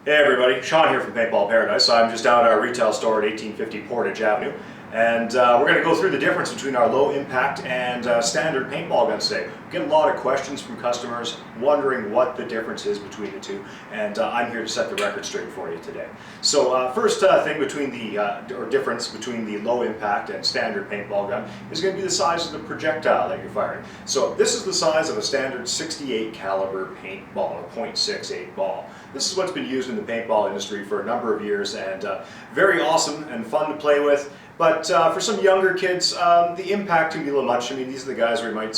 Hey everybody, Sean here from Paintball Paradise. I'm just out at our retail store at 1850 Portage Avenue, and we're going to go through the difference between our low impact and standard paintball guns today. We get a lot of questions from customers wondering what the difference is between the two, and I'm here to set the record straight for you today. So first thing between the difference between the low impact and standard paintball gun is going to be the size of the projectile that you're firing. So this is the size of a standard 68 caliber paintball or .68 ball. This is what's been used in the paintball industry for a number of years, and very awesome and fun to play with. But for some younger kids, the impact can be a little much. I mean, these are the guys where you might,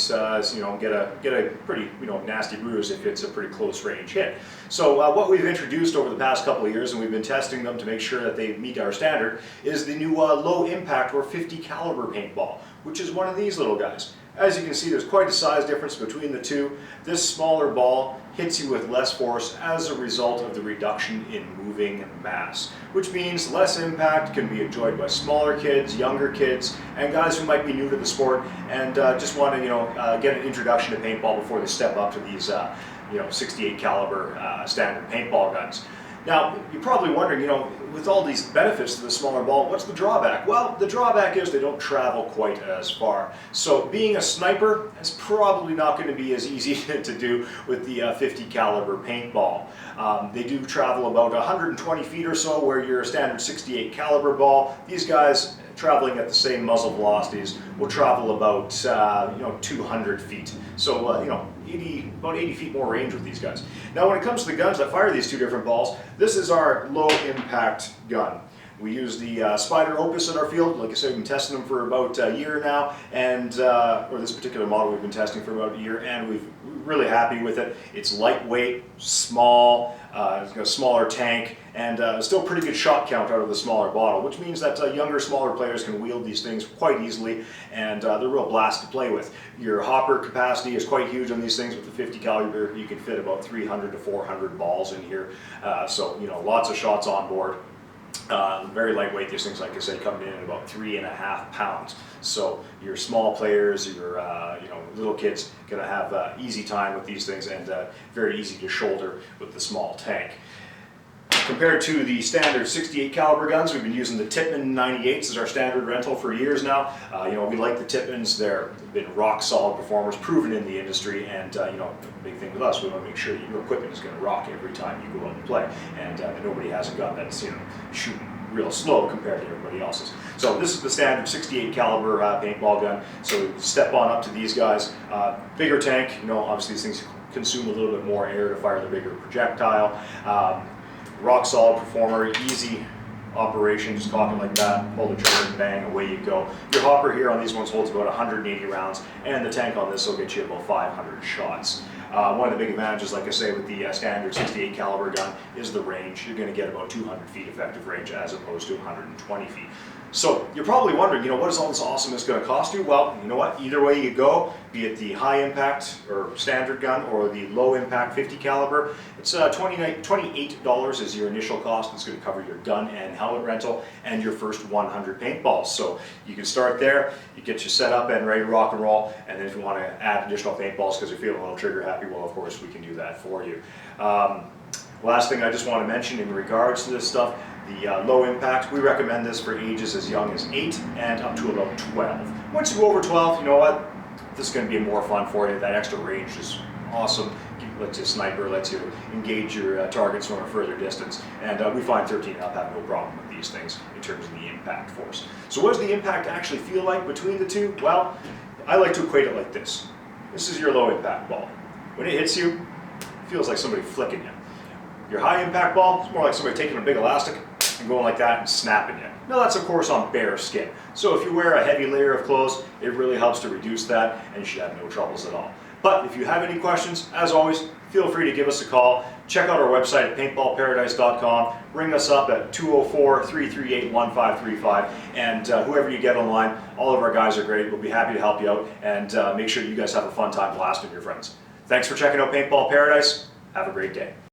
get a pretty, nasty bruise if it's a pretty close range hit. So what we've introduced over the past couple of years, and we've been testing them to make sure that they meet our standard, is the new low impact or 50 caliber paintball, which is one of these little guys. As you can see, there's quite a size difference between the two. This smaller ball hits you with less force as a result of the reduction in moving mass, which means less impact can be enjoyed by smaller kids, younger kids, and guys who might be new to the sport and just want to get an introduction to paintball before they step up to these 68 caliber standard paintball guns. Now, you're probably wondering, with all these benefits to the smaller ball, what's the drawback? Well, the drawback is they don't travel quite as far. So being a sniper is probably not going to be as easy to do with the 50 caliber paintball. They do travel about 120 feet or so, where your standard 68 caliber ball, these guys traveling at the same muzzle velocities will travel about 200 feet. So about 80 feet more range with these guys. Now when it comes to the guns that fire these two different balls, this is our low impact gun. We use the Spider Opus in our field. Like I said, we've been testing them for about a year now, and or this particular model we've been testing for about a year, and we're really happy with it. It's lightweight, small, it's got a smaller tank, and still pretty good shot count out of the smaller bottle, which means that younger, smaller players can wield these things quite easily, and they're a real blast to play with. Your hopper capacity is quite huge on these things. With the 50 caliber, you can fit about 300 to 400 balls in here, so lots of shots on board. Very lightweight. These things, like I said, coming in at about 3.5 pounds. So your small players, your little kids, gonna have easy time with these things, and very easy to shoulder with the small tank. Compared to the standard 68 caliber guns, we've been using the Tippmann 98s as our standard rental for years now. We like the Tippmanns. They've been rock solid performers, proven in the industry, and the big thing with us, we want to make sure that your equipment is going to rock every time you go out and play, and that nobody has a gun that's shooting real slow compared to everybody else's. So this is the standard 68 caliber paintball gun. So step on up to these guys. Bigger tank. Obviously these things consume a little bit more air to fire the bigger projectile. Rock solid performer, easy operation, just cock it like that, pull the trigger and bang, away you go. Your hopper here on these ones holds about 180 rounds, and the tank on this will get you about 500 shots. One of the big advantages, like I say, with the standard 68 caliber gun is the range. You're going to get about 200 feet effective range as opposed to 120 feet. So you're probably wondering, what is all this awesomeness going to cost you? Well, you know what? Either way you go, be it the high impact or standard gun or the low impact 50 caliber, it's $28 is your initial cost. It's going to cover your gun and helmet rental and your first 100 paintballs. So you can start there, you get you set up and ready to rock and roll, and then if you want to add additional paintballs because you're feeling a little trigger happy, well, of course we can do that for you. Last thing I just want to mention in regards to this stuff, the low impact, we recommend this for ages as young as 8 and up to about 12. Once you go over 12, you know what? This is going to be more fun for you. That extra range is awesome. Lets you sniper, lets you engage your targets from a further distance. And we find 13 and up have no problem with these things in terms of the impact force. So what does the impact actually feel like between the two? Well, I like to equate it like this. This is your low impact ball. When it hits you, it feels like somebody flicking you. Your high impact ball is more like somebody taking a big elastic and going like that and snapping you. Now that's of course on bare skin. So if you wear a heavy layer of clothes, it really helps to reduce that, and you should have no troubles at all. But if you have any questions, as always, feel free to give us a call. Check out our website at paintballparadise.com. Ring us up at 204-338-1535. And whoever you get online, all of our guys are great. We'll be happy to help you out, and make sure you guys have a fun time blasting your friends. Thanks for checking out Paintball Paradise. Have a great day.